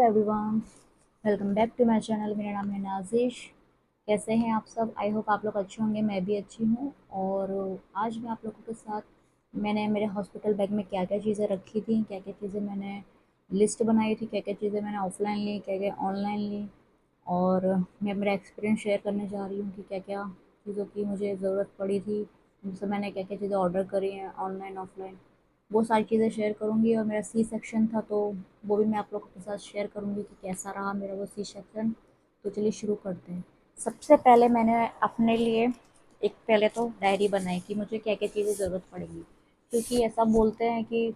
Everyone, welcome back to my channel. मेरा नाम है नाजिश। कैसे हैं आप सब? आई होप आप लोग अच्छे होंगे। मैं भी अच्छी हूँ। और आज मैं आप लोगों के साथ मैंने मेरे हॉस्पिटल बैग में क्या क्या चीज़ें रखी थी, क्या क्या चीज़ें मैंने लिस्ट बनाई थी, क्या क्या चीज़ें मैंने ऑफलाइन ली, क्या क्या ऑनलाइन ली। और मैं मेरा एक्सपीरियंस शेयर करने जा रही हूँ कि क्या क्या चीज़ों की मुझे ज़रूरत पड़ी थी, उनसे मैंने क्या क्या चीज़ें ऑर्डर करी हैं ऑनलाइन ऑफलाइन। वो सारी चीज़ें शेयर करूँगी। और मेरा सी सेक्शन था तो वो भी मैं आप लोगों के साथ शेयर करूँगी कि कैसा रहा मेरा वो सी सेक्शन। तो चलिए शुरू करते हैं। सबसे पहले मैंने अपने लिए एक पहले तो डायरी बनाई कि मुझे क्या क्या चीज़ें ज़रूरत पड़ेगी, क्योंकि ऐसा बोलते हैं कि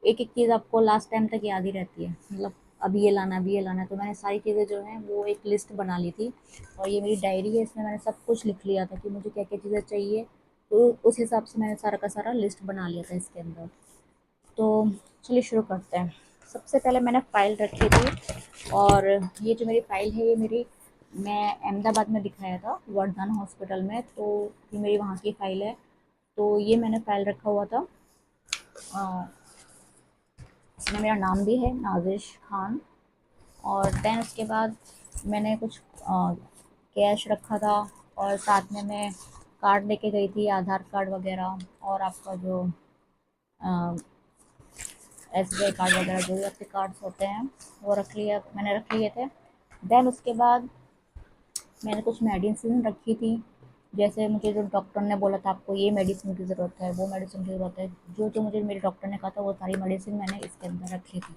एक एक चीज़ आपको लास्ट टाइम तक याद ही रहती है, मतलब अभी ये लाना, अभी ये लाना। तो मैंने सारी चीज़ें जो हैं वो एक लिस्ट बना ली थी। और ये मेरी डायरी है, इसमें मैंने सब कुछ लिख लिया था कि मुझे क्या क्या चीज़ें चाहिए। तो उस हिसाब से मैंने सारा का सारा लिस्ट बना लिया था इसके अंदर। तो चलिए शुरू करते हैं। सबसे पहले मैंने फ़ाइल रखी थी। और ये जो मेरी फ़ाइल है, ये मेरी मैं अहमदाबाद में दिखाया था वर्धमान हॉस्पिटल में, तो ये मेरी वहाँ की फ़ाइल है। तो ये मैंने फ़ाइल रखा हुआ था। इसमें मेरा नाम भी है, नाजिश खान। और देन उसके बाद मैंने कुछ कैश रखा था। और साथ में मैं कार्ड लेके गई थी, आधार कार्ड वगैरह, और आपका जो SBI कार्ड वगैरह जो भी आपके कार्ड्स होते हैं वो मैंने रख लिए थे। देन उसके बाद मैंने कुछ मेडिसिन रखी थी। जैसे मुझे जो डॉक्टर ने बोला था आपको ये मेडिसिन की ज़रूरत है, वो मेडिसिन की ज़रूरत है, जो जो मुझे मेरे डॉक्टर ने कहा था वो सारी मेडिसिन मैंने इसके अंदर रखी थी।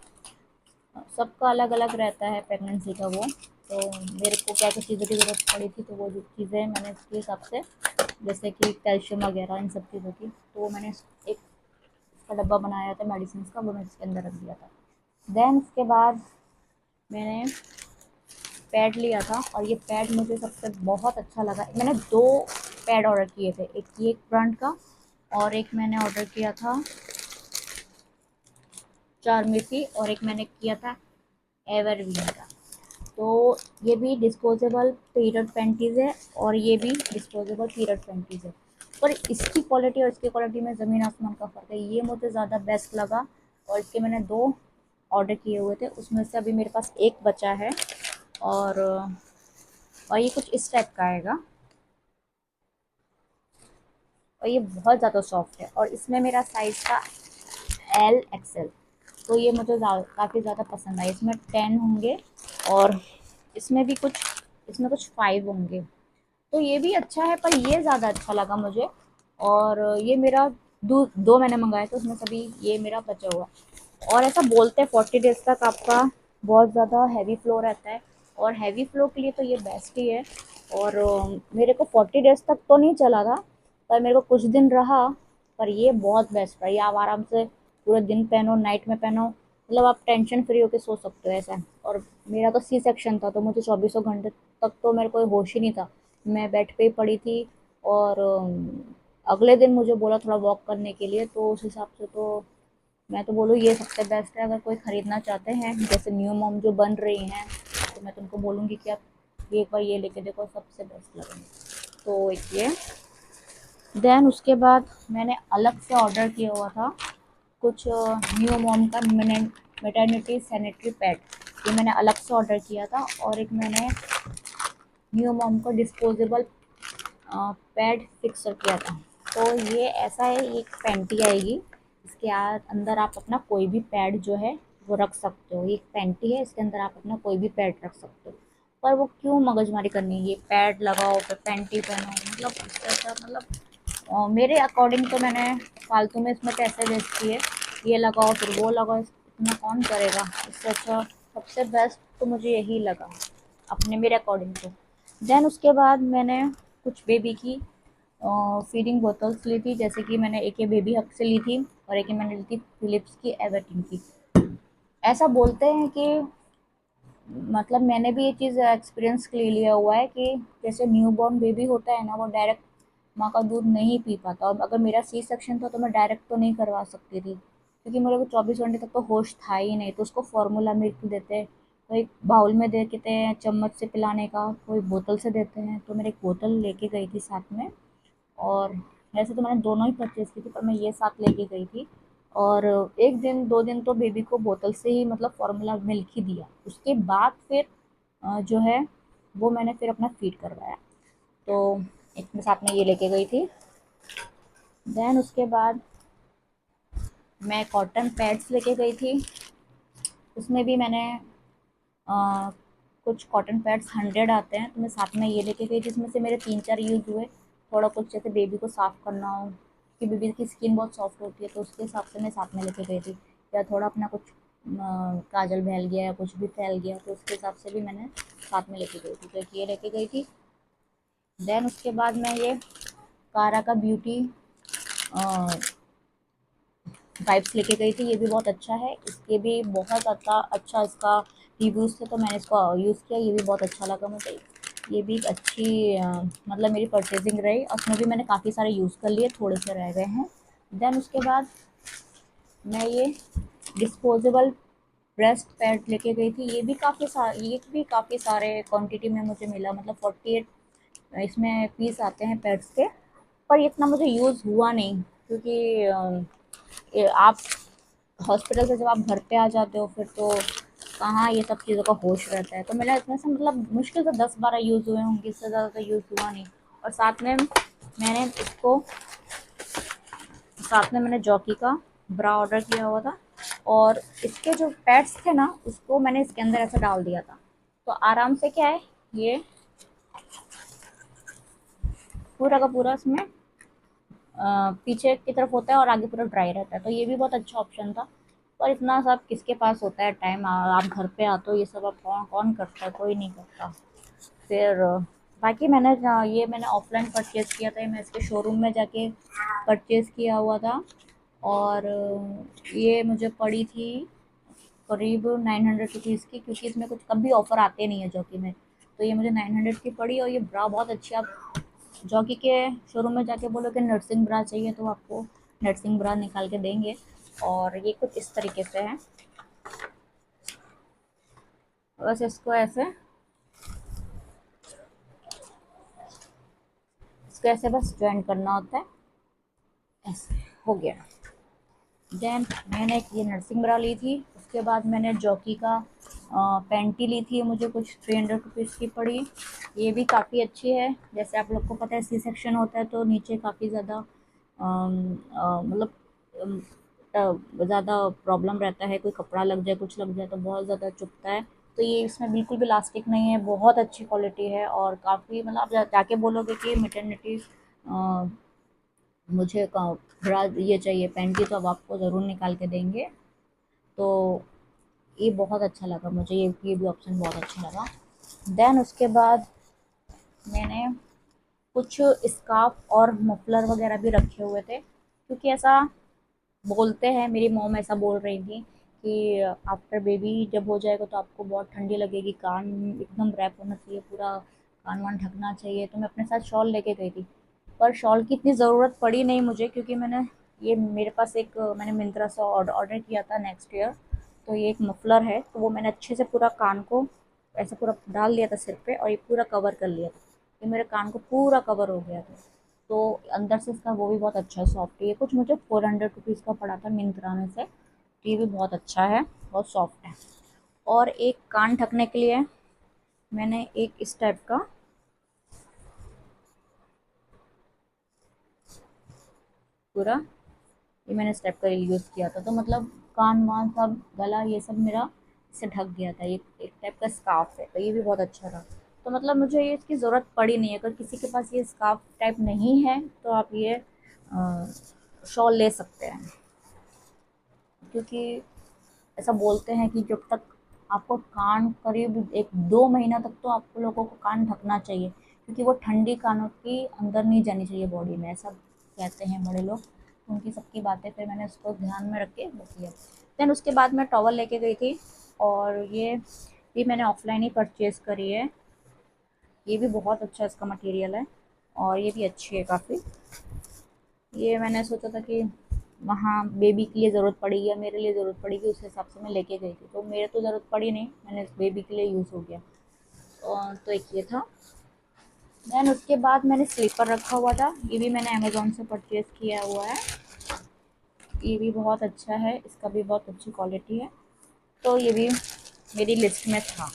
सबका अलग अलग रहता है प्रेगनेंसी का वो। तो मेरे को क्या क्या चीज़ों की ज़रूरत पड़ी थी, तो वो जो चीज़ें मैंने उसके हिसाब से, जैसे कि कैल्शियम वगैरह इन सब चीज़ों की, तो वो मैंने एक का डब्बा बनाया था मेडिसिन का, वो मैं इसके अंदर रख दिया था। देन उसके बाद मैंने पैड लिया था। और ये पैड मुझे सबसे बहुत अच्छा लगा। मैंने दो पैड ऑर्डर किए थे, एक ये एक ब्रांड का, और एक मैंने ऑर्डर किया था चारमेसी, और एक मैंने किया था एवरवीन का। तो ये भी डिस्पोजेबल पीरियड पैंटीज़ है, और ये भी डिस्पोजेबल पीरियड पैंटीज़ है। पर इसकी क्वालिटी और इसकी क्वालिटी में ज़मीन आसमान का फ़र्क है। ये मुझे ज़्यादा बेस्ट लगा। और इसके मैंने दो ऑर्डर किए हुए थे, उसमें से अभी मेरे पास एक बचा है। और ये कुछ इस टाइप का आएगा। और ये बहुत ज़्यादा सॉफ्ट है, और इसमें मेरा साइज़ था LXL। तो ये मुझे काफ़ी ज़्यादा पसंद आई। इसमें 10 होंगे, और इसमें भी कुछ, इसमें कुछ 5 होंगे। तो ये भी अच्छा है, पर ये ज़्यादा अच्छा लगा मुझे। और ये मेरा दो मैंने मंगाए थे, उसमें सभी ये मेरा बचा हुआ। और ऐसा बोलते हैं 40 डेज़ तक आपका बहुत ज़्यादा हैवी फ्लो रहता है, और हैवी फ्लो के लिए तो ये बेस्ट ही है। और मेरे को 40 डेज़ तक तो नहीं चला था, पर मेरे को कुछ दिन रहा। पर ये बहुत बेस्ट है। ये आप आराम से पूरे दिन पहनो, नाइट में पहनो, मतलब आप टेंशन फ्री होकर सो सकते हो ऐसा। और मेरा तो सी सेक्शन था, तो मुझे चौबीसों घंटे तक तो मेरे को होश ही नहीं था। मैं बेड पे ही पड़ी थी। और अगले दिन मुझे बोला थोड़ा वॉक करने के लिए, तो उस हिसाब से तो मैं तो बोलूँ ये सबसे बेस्ट है। अगर कोई ख़रीदना चाहते हैं, जैसे न्यू मॉम जो बन रही हैं, तो मैं तुमको बोलूँगी कि आप एक बार ये लेके देखो, सबसे बेस्ट लगेंगे। तो ये देन उसके बाद मैंने अलग से ऑर्डर किया हुआ था कुछ न्यू मॉम का मैटरनिटी सैनिटरी पैड। ये मैंने अलग से ऑर्डर किया था। और एक मैंने न्यू मॉम का डिस्पोजेबल पैड फिक्सर किया था। तो ये ऐसा है, ये एक पैंटी आएगी। इसके अंदर आप अपना कोई भी पैड जो है वो रख सकते हो। ये एक पैंटी है, इसके अंदर आप अपना कोई भी पैड रख सकते हो। पर वो क्यों मगजमारी करनी है, ये पैड लगाओ फिर पैंटी पहनो, मतलब इससे अच्छा, मतलब मेरे अकॉर्डिंग तो मैंने फालतू में इसमें पैसे वेस्ट किए। ये लगाओ फिर वो लगाओ, इतना कौन करेगा। इससे अच्छा सबसे बेस्ट तो मुझे यही लगा अपने मेरे अकॉर्डिंग तो। देन उसके बाद मैंने कुछ बेबी की फीडिंग बोतल्स ली थी। जैसे कि मैंने एक ये बेबी हक से ली थी, और एक ये मैंने ली थी फिलिप्स की एवर्टीन की। ऐसा बोलते हैं कि, मतलब मैंने भी ये चीज़ एक्सपीरियंस के लिए लिया हुआ है कि जैसे न्यू बॉर्न बेबी होता है ना, वो डायरेक्ट माँ का दूध नहीं पी पाता। और अगर मेरा सी सेक्शन था तो मैं डायरेक्ट तो नहीं करवा सकती थी, क्योंकि मेरे को 24 घंटे तक तो होश था ही नहीं। तो उसको फार्मूला मिल्क देते हैं, कोई बाउल में दे देते हैं चम्मच से पिलाने का, कोई बोतल से देते हैं। तो मैंने एक बोतल लेके गई थी साथ में। और वैसे तो मैंने दोनों ही परचेज़ की थी, पर मैं ये साथ लेके गई थी। और एक दिन 2 दिन तो बेबी को बोतल से ही मतलब फॉर्मूला मिल्क ही दिया। उसके बाद फिर जो है वो मैंने फिर अपना फीड करवाया। तो एक मैं साथ में ये लेके गई थी। देन उसके बाद मैं कॉटन पैड्स लेके गई थी। उसमें भी मैंने अ, कुछ कॉटन पैड्स 100 आते हैं, तो मैं साथ में ये लेके गई, जिसमें से मेरे 3-4 यूज़ हुए। थोड़ा कुछ जैसे बेबी को साफ़ करना हो, कि बेबी की स्किन बहुत सॉफ्ट होती है, तो उसके हिसाब से मैं साथ में लेके गई थी। या थोड़ा अपना कुछ काजल फैल गया या कुछ भी फैल गया, तो उसके हिसाब से भी मैंने साथ में लेके गई थी। तो एक ये लेके गई थी। देन उसके बाद मैं ये कारा का ब्यूटी वाइप्स लेके गई थी। ये भी बहुत अच्छा है, इसके भी बहुत अच्छा इसका रिव्यूज़ थे, तो मैंने इसको यूज़ किया। ये भी बहुत अच्छा लगा मुझे। ये भी एक अच्छी मतलब मेरी परचेजिंग रही, और उसमें भी मैंने काफ़ी सारे यूज़ कर लिए, थोड़े से रह गए हैं। देन उसके बाद मैं ये डिस्पोजेबल ब्रेस्ट पैड लेके गई थी। ये भी काफ़ी सारे क्वांटिटी में मुझे मिला, मतलब 48 इसमें पीस आते हैं पैड्स के। पर इतना मुझे यूज़ हुआ नहीं, क्योंकि आप हॉस्पिटल से जब आप घर पे आ जाते हो फिर तो कहाँ ये सब चीज़ों का होश रहता है। तो मेरा इसमें से मतलब मुश्किल से 10-12 यूज़ हुए होंगे, इससे ज़्यादा तो यूज़ हुआ नहीं। और साथ में मैंने जॉकी का ब्रा ऑर्डर किया हुआ था, और इसके जो पैड्स थे ना उसको मैंने इसके अंदर ऐसा डाल दिया था। तो आराम से क्या है, ये पूरा का पूरा इसमें पीछे की तरफ होता है और आगे पूरा ड्राई रहता है। तो ये भी बहुत अच्छा ऑप्शन था। पर इतना सब किसके पास होता है टाइम, आप घर पे आते हो, ये सब अब कौन कौन करता है, कोई नहीं करता। फिर बाकी ये मैंने ऑफलाइन परचेज़ किया था, मैं इसके शोरूम में जाके परचेज़ किया हुआ था। और ये मुझे पड़ी थी करीब 900 रुपीज़ की, क्योंकि इसमें कुछ कभी ऑफ़र आते नहीं है जॉकी में। तो ये मुझे 900 की पड़ी, और ये ब्रा बहुत अच्छी। आप जॉकी के शोरूम में जाके बोलो कि नर्सिंग ब्रा चाहिए, तो आपको नर्सिंग ब्रा निकाल के देंगे। और ये कुछ इस तरीके से है। बस इसको ऐसे बस ज्वाइन करना होता है। ऐसे हो गया। देन मैंने एक ये नर्सिंग ब्रा ली थी। उसके बाद मैंने जॉकी का पैंटी ली थी, मुझे कुछ 300 रुपीज़ की पड़ी। ये भी काफ़ी अच्छी है। जैसे आप लोग को पता है सी सेक्शन होता है, तो नीचे काफ़ी ज़्यादा मतलब ज़्यादा प्रॉब्लम रहता है, कोई कपड़ा लग जाए कुछ लग जाए तो बहुत ज़्यादा चुभता है। तो ये इसमें बिल्कुल भी इलास्टिक नहीं है, बहुत अच्छी क्वालिटी है, और काफ़ी मतलब आप जाके बोलोगे कि मैटरनिटी मुझे थोड़ा ये चाहिए पैंटी, तो अब आपको ज़रूर निकाल के देंगे। तो ये बहुत अच्छा लगा मुझे, ये भी ऑप्शन बहुत अच्छा लगा। देन उसके बाद मैंने कुछ स्कार्फ और मफलर वगैरह भी रखे हुए थे, क्योंकि ऐसा बोलते हैं, मेरी मॉम ऐसा बोल रही थी कि आफ्टर बेबी जब हो जाएगा तो आपको बहुत ठंडी लगेगी, कान एकदम रैप होना चाहिए, पूरा कान वान ढकना चाहिए। तो मैं अपने साथ शॉल लेके गई थी, पर शॉल की इतनी ज़रूरत पड़ी नहीं मुझे, क्योंकि मेरे पास एक मैंने मिंत्रा से ऑर्डर किया था नेक्स्ट ईयर। तो ये एक मफलर है, तो वो मैंने अच्छे से पूरा कान को ऐसे पूरा डाल लिया था सिर पे, और ये पूरा कवर कर लिया था। ये मेरे कान को पूरा कवर हो गया था। तो अंदर से इसका वो भी बहुत अच्छा सॉफ्ट है। ये कुछ मुझे 400 रुपीज़ का पड़ा था मिंत्रा में से। तो ये भी बहुत अच्छा है, बहुत सॉफ्ट है। और एक कान ढकने के लिए मैंने एक इस टाइप का पूरा ये मैंने इस टाइप का यूज़ किया था, तो मतलब कान वान सब गला ये सब मेरा इससे ढक गया था। ये एक टाइप का स्कार्फ है, तो ये भी बहुत अच्छा था। तो मतलब मुझे ये इसकी ज़रूरत पड़ी नहीं है। अगर किसी के पास ये स्कार्फ टाइप नहीं है तो आप ये शॉल ले सकते हैं, क्योंकि ऐसा बोलते हैं कि जब तक आपको कान करीब 1-2 महीना तक तो आप लोगों को कान ढकना चाहिए, क्योंकि वो ठंडी कानों की अंदर नहीं जानी चाहिए बॉडी में, ऐसा कहते हैं बड़े लोग। उनकी सबकी बातें फिर मैंने उसको ध्यान में रख के वो किया। देन उसके बाद मैं टॉवल लेके गई थी, और ये भी मैंने ऑफलाइन ही परचेज़ करी है। ये भी बहुत अच्छा इसका मटेरियल है, और ये भी अच्छी है काफ़ी। ये मैंने सोचा था कि वहाँ बेबी के लिए ज़रूरत पड़ेगी या मेरे लिए ज़रूरत पड़ेगी, उस हिसाब से मैं लेके गई थी। तो मेरे तो ज़रूरत पड़ी नहीं, मैंने बेबी के लिए यूज़ हो गया। और तो एक ये था। देन उसके बाद मैंने स्लीपर रखा हुआ था, ये भी मैंने अमेज़ोन से परचेज़ किया हुआ है। ये भी बहुत अच्छा है, इसका भी बहुत अच्छी क्वालिटी है। तो ये भी मेरी लिस्ट में था।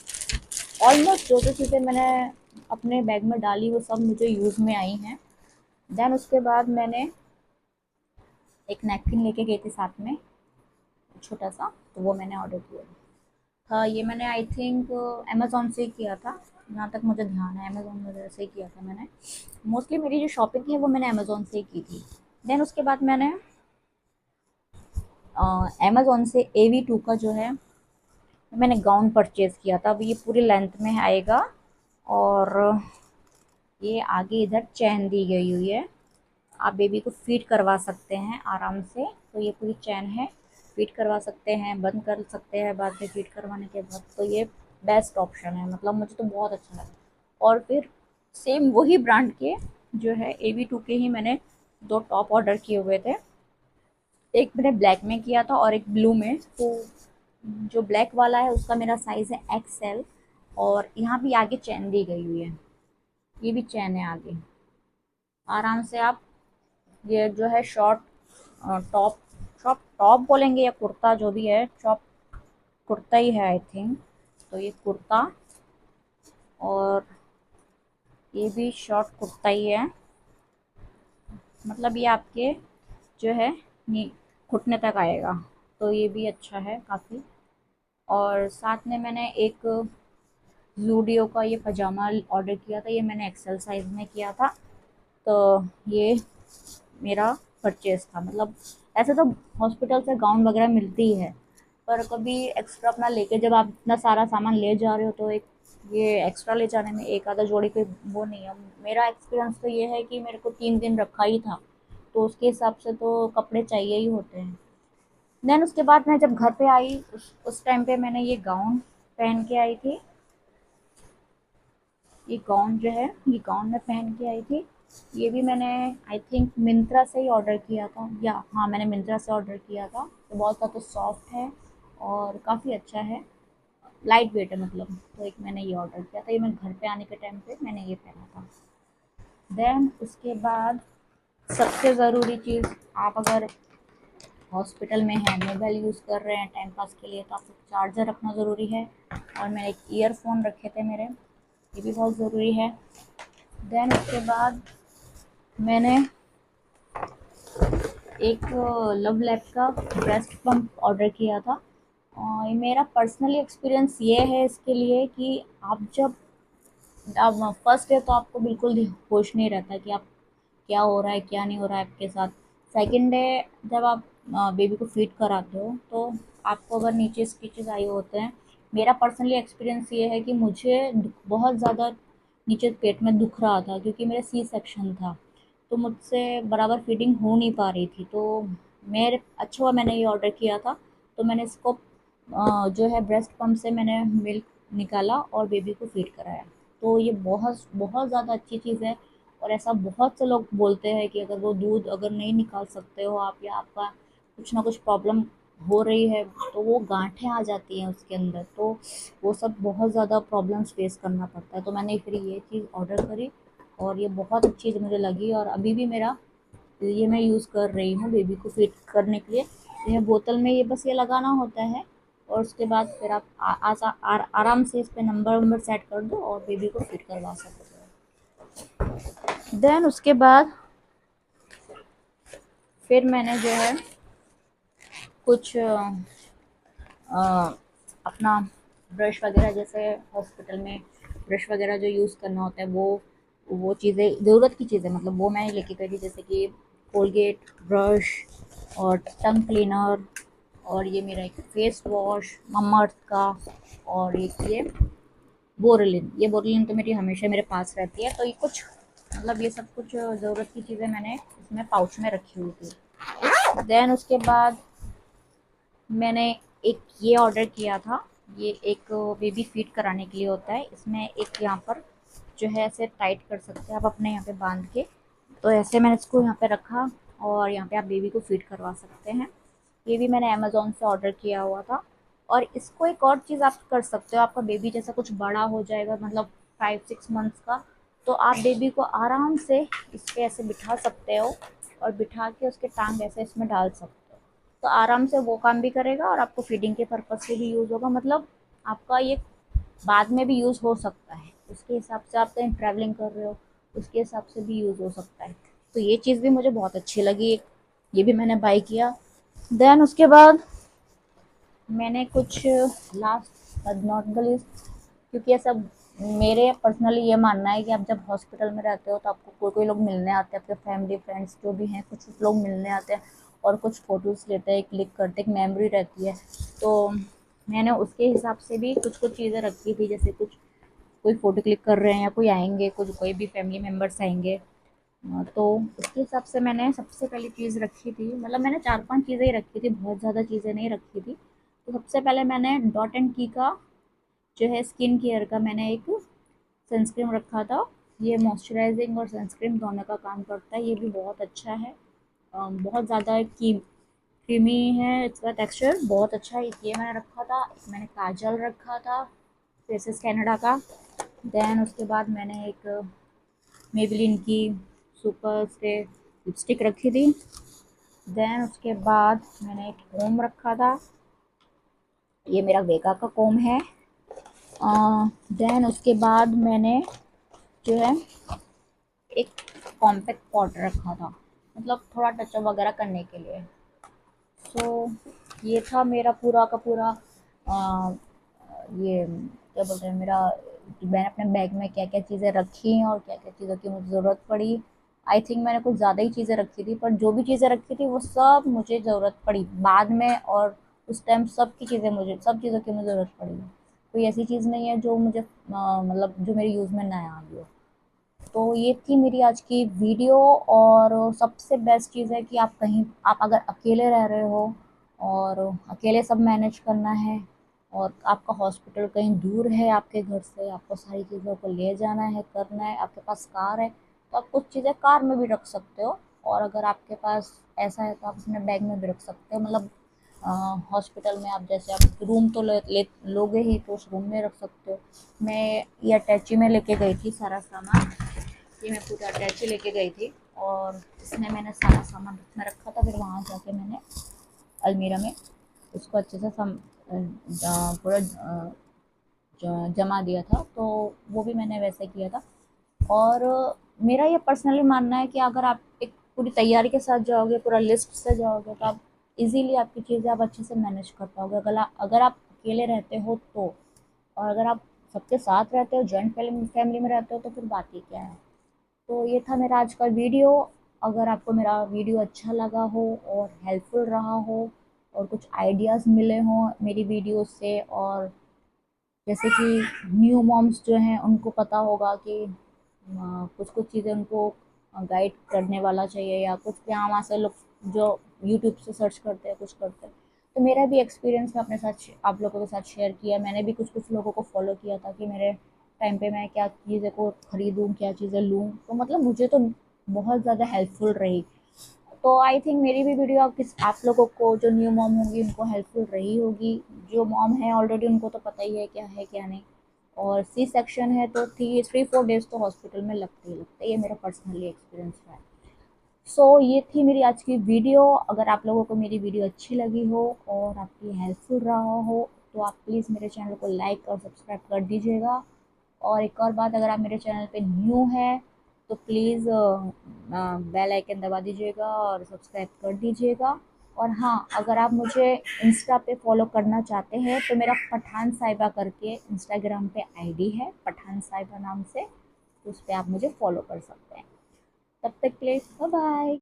ऑलमोस्ट जो जो चीज़ें मैंने अपने बैग में डाली वो सब मुझे यूज़ में आई हैं। देन उसके बाद मैंने एक नैपकिन लेके गई थी साथ में, छोटा सा, तो वो मैंने ऑर्डर किया था। ये मैंने आई थिंक अमेज़ोन से ही किया था, जहाँ तक मुझे ध्यान है अमेज़ोन वगैरह से ही किया था मैंने। मोस्टली मेरी जो शॉपिंग है वो मैंने अमेज़ोन से ही की थी। देन उसके बाद मैंने अमेज़ोन से AV2 का जो है मैंने गाउन परचेज़ किया था। अब ये पूरी लेंथ में आएगा और ये आगे इधर चैन दी गई हुई है, आप बेबी को फीड करवा सकते हैं आराम से। तो ये पूरी चैन है, फीड करवा सकते हैं, बंद कर सकते हैं बाद में फीड करवाने के बाद। तो ये बेस्ट ऑप्शन है, मतलब मुझे तो बहुत अच्छा लगा। और फिर सेम वही ब्रांड के जो है AV2 के ही मैंने दो टॉप ऑर्डर किए हुए थे। एक मैंने ब्लैक में किया था और एक ब्लू में। तो जो ब्लैक वाला है उसका मेरा साइज़ है XL, और यहाँ भी आगे चैन दी गई हुई है, ये भी चैन है आगे। आराम से आप ये जो है शॉर्ट टॉप, शॉर्ट टॉप बोलेंगे या कुर्ता, जो भी है शॉर्ट कुर्ता ही है आई थिंक। तो ये कुर्ता और ये भी शॉर्ट कुर्ता ही है, मतलब ये आपके जो है नी घुटने तक आएगा। तो ये भी अच्छा है काफ़ी। और साथ में मैंने एक ज़ूडियो का ये पजामा ऑर्डर किया था, ये मैंने एक्सेल साइज़ में किया था। तो ये मेरा परचेज़ था। मतलब ऐसे तो हॉस्पिटल से गाउन वगैरह मिलती ही है, पर कभी एक्स्ट्रा अपना लेके जब आप इतना सारा सामान ले जा रहे हो तो एक ये एक्स्ट्रा ले जाने में एक आधा जोड़ी कोई वो नहीं है। मेरा एक्सपीरियंस तो ये है कि मेरे को 3 दिन रखा ही था, तो उसके हिसाब से तो कपड़े चाहिए ही होते हैं। देन उसके बाद मैं जब घर पे आई उस टाइम पे मैंने ये गाउन पहन के आई थी। ये गाउन जो है ये गाउन मैं पहन के आई थी। ये भी मैंने आई थिंक मिंत्रा से ही ऑर्डर किया था, या हाँ मैंने मिंत्रा से ऑर्डर किया था। तो बहुत ज़्यादा सॉफ्ट है और काफ़ी अच्छा है, लाइट वेट है मतलब। तो एक मैंने ये ऑर्डर किया था, ये मैं घर पे आने के टाइम पे मैंने ये पहना था। देन उसके बाद सबसे ज़रूरी चीज़, आप अगर हॉस्पिटल में हैं, मोबाइल यूज़ कर रहे हैं टाइम पास के लिए, तो आपको चार्जर रखना ज़रूरी है। और मैंने एक ईयरफोन रखे थे मेरे, ये भी बहुत ज़रूरी है। देन उसके बाद मैंने एक लव लैब का ब्रेस्ट पंप ऑर्डर किया था। मेरा पर्सनली एक्सपीरियंस ये है इसके लिए कि आप जब अब फर्स्ट डे तो आपको बिल्कुल होश नहीं रहता कि आप क्या हो रहा है क्या नहीं हो रहा है आपके साथ। सेकंड डे जब आप बेबी को फीड कराते हो तो आपको अगर नीचे स्टिचेस आए होते हैं, मेरा पर्सनली एक्सपीरियंस ये है कि मुझे बहुत ज़्यादा नीचे पेट में दुख रहा था क्योंकि मेरा सी सेक्शन था। तो मुझसे बराबर फीडिंग हो नहीं पा रही थी। तो मेरे अच्छा हुआ मैंने ये ऑर्डर किया था। तो मैंने इसको जो है ब्रेस्ट पम्प से मैंने मिल्क निकाला और बेबी को फीड कराया। तो ये बहुत बहुत ज़्यादा अच्छी चीज़ है। और ऐसा बहुत से लोग बोलते हैं कि अगर वो दूध अगर नहीं निकाल सकते हो आप, या आपका कुछ ना कुछ प्रॉब्लम हो रही है, तो वो गांठें आ जाती हैं उसके अंदर, तो वो सब बहुत ज़्यादा प्रॉब्लम्स फेस करना पड़ता है। तो मैंने फिर ये चीज़ ऑर्डर करी और ये बहुत अच्छी चीज़ मुझे लगी, और अभी भी मेरा ये मैं यूज़ कर रही हूँ बेबी को फीड करने के लिए। ये बोतल में ये बस ये लगाना होता है, और उसके बाद फिर आप आराम से इस पे नंबर वंबर सेट कर दो और बेबी को फीड करवा सकते हो। देन उसके बाद फिर मैंने जो है कुछ अपना ब्रश वगैरह, जैसे हॉस्पिटल में ब्रश वगैरह जो यूज़ करना होता है वो चीज़ें ज़रूरत की चीज़ें, मतलब वो मैं लेके गई थी, जैसे कि कोलगेट ब्रश और टंग क्लीनर, और ये मेरा एक फेस वॉश ममर्थ का, और एक ये बोरलिन तो मेरी हमेशा मेरे पास रहती है। तो ये कुछ मतलब ये सब कुछ ज़रूरत की चीज़ें मैंने इसमें पाउच में रखी हुई थी। देन उसके बाद मैंने एक ये ऑर्डर किया था। ये एक बेबी फीड कराने के लिए होता है, इसमें एक यहाँ पर जो है ऐसे टाइट कर सकते हैं आप अपने यहाँ पे बांध के। तो ऐसे मैंने इसको यहाँ पे रखा और यहाँ पे आप बेबी को फीड करवा सकते हैं। ये भी मैंने अमेज़ोन से ऑर्डर किया हुआ था। और इसको एक और चीज़ आप कर सकते हो, आपका बेबी जैसा कुछ बड़ा हो जाएगा, मतलब 5-6 मंथ्स का, तो आप बेबी को आराम से इस पे ऐसे बिठा सकते हो और बिठा के उसके टांग ऐसे इसमें डाल सकते हो। तो आराम से वो काम भी करेगा और आपको फीडिंग के पर्पज़ से भी यूज़ होगा। मतलब आपका ये बाद में भी यूज़ हो सकता है, उसके हिसाब से आप कहीं ट्रैवलिंग कर रहे हो उसके हिसाब से भी यूज़ हो सकता है। तो ये चीज़ भी मुझे बहुत अच्छी लगी, ये भी मैंने बाई किया। देन उसके बाद मैंने कुछ last but not the least, क्योंकि ये सब मेरे पर्सनली ये मानना है कि आप जब हॉस्पिटल में रहते हो तो आपको कोई कोई लोग मिलने आते हैं, आपके फैमिली फ्रेंड्स जो भी हैं कुछ लोग मिलने आते हैं और कुछ फ़ोटोज़ लेते हैं, क्लिक करते, एक मेमोरी रहती है। तो मैंने उसके हिसाब से भी कुछ कुछ चीज़ें रखी थी, जैसे कुछ कोई फ़ोटो क्लिक कर रहे हैं या कोई आएंगे, कुछ कोई भी फैमिली मेम्बर्स आएंगे, तो उसके हिसाब से मैंने सबसे पहली चीज़ रखी थी, मतलब मैंने 4-5 चीज़ें ही रखी थी, बहुत ज़्यादा चीज़ें नहीं रखी थी। तो सबसे पहले मैंने डॉट एंड की का जो है स्किन केयर का मैंने एक सनस्क्रीन रखा था। ये मॉइस्चराइजिंग और सनस्क्रीन दोनों का काम करता है, ये भी बहुत अच्छा है। बहुत ज़्यादा क्रीमी है, इसका टेक्सचर बहुत अच्छा है। ये मैंने रखा था। मैंने काजल रखा था फेसेस कैनेडा का। देन उसके बाद मैंने एक मेबलिन की सुपर स्टे लिपस्टिक रखी थी। देन उसके बाद मैंने एक कोम रखा था, ये मेरा वेगा का कोम है। देन उसके बाद मैंने जो है एक कॉम्पैक्ट पॉट रखा था, मतलब थोड़ा टचअप वगैरह करने के लिए। सो ये था मेरा पूरा का पूरा ये क्या बोलते हैं मेरा, मैंने अपने बैग में क्या क्या चीज़ें रखी और क्या क्या चीज़ों की मुझे ज़रूरत पड़ी। आई थिंक मैंने कुछ ज़्यादा ही चीज़ें रखी थी, पर जो भी चीज़ें रखी थी वो सब मुझे ज़रूरत पड़ी बाद में, और उस टाइम सब चीज़ों की मुझे ज़रूरत पड़ी। कोई ऐसी चीज़ नहीं है जो मुझे मतलब जो मेरे यूज़ में ना आ रही हो। तो ये थी मेरी आज की वीडियो। और सबसे बेस्ट चीज़ है कि आप अगर अकेले रह रहे हो और अकेले सब मैनेज करना है और आपका हॉस्पिटल कहीं दूर है आपके घर से, आपको सारी चीज़ों को ले जाना है, करना है, आपके पास कार है तो आप कुछ चीज़ें कार में भी रख सकते हो। और अगर आपके पास ऐसा है तो आप अपने बैग में भी रख सकते हो। मतलब हॉस्पिटल में आप जैसे आप रूम तो लोगे ही, तो उस रूम में रख सकते हो। मैं ये अटैची में लेके गई थी सारा सामान, ये मैं पूरा अटैची लेके गई थी और इसमें मैंने सारा सामान में रखा था। फिर वहाँ जाके मैंने अलमीरा में उसको अच्छे से पूरा जमा दिया था। तो वो भी मैंने वैसे किया था। और मेरा ये पर्सनली मानना है कि अगर आप एक पूरी तैयारी के साथ जाओगे, पूरा लिस्ट से जाओगे, तो आप इजीली आपकी चीज़ें आप अच्छे से मैनेज कर पाओगे। अगर आप अकेले रहते हो तो, और अगर आप सबके साथ रहते हो, जॉइंट फैमिली में रहते हो, तो फिर बात ही क्या है। तो ये था मेरा आज का वीडियो। अगर आपको मेरा वीडियो अच्छा लगा हो और हेल्पफुल रहा हो और कुछ आइडियाज़ मिले हों मेरी वीडियो से, और जैसे कि न्यू मॉम्स जो हैं उनको पता होगा कि कुछ कुछ चीज़ें उनको गाइड करने वाला चाहिए, या कुछ यहाँ वहाँ से लोग जो यूट्यूब से सर्च करते हैं कुछ करते हैं, तो मेरा भी एक्सपीरियंस मैं अपने साथ आप लोगों के साथ शेयर किया। मैंने भी कुछ कुछ लोगों को फॉलो किया था कि मेरे टाइम पे मैं क्या चीज़ें को ख़रीदूँ, क्या चीज़ें लूँ, तो मतलब मुझे तो बहुत ज़्यादा हेल्पफुल रही। तो आई थिंक मेरी भी वीडियो आप लोगों को जो न्यू मॉम होंगी उनको हेल्पफुल रही होगी। जो मॉम है ऑलरेडी उनको तो पता ही है क्या नहीं। और सी सेक्शन है तो 3-4 डेज़ तो हॉस्पिटल में लगते ही लगते हैं, ये मेरा पर्सनली एक्सपीरियंस है। सो ये थी मेरी आज की वीडियो। अगर आप लोगों को मेरी वीडियो अच्छी लगी हो और आपकी हेल्पफुल रहा हो तो आप प्लीज़ मेरे चैनल को लाइक और सब्सक्राइब कर दीजिएगा। और एक और बात, अगर आप मेरे चैनल पे न्यू हैं तो प्लीज़ बेल आइकन दबा दीजिएगा और सब्सक्राइब कर दीजिएगा। और हाँ, अगर आप मुझे इंस्टा पे फॉलो करना चाहते हैं तो मेरा पठान साहिबा करके इंस्टाग्राम पे आईडी है, पठान साहिबा नाम से, तो उस पर आप मुझे फॉलो कर सकते हैं। तब तक के लिए बाय बाय।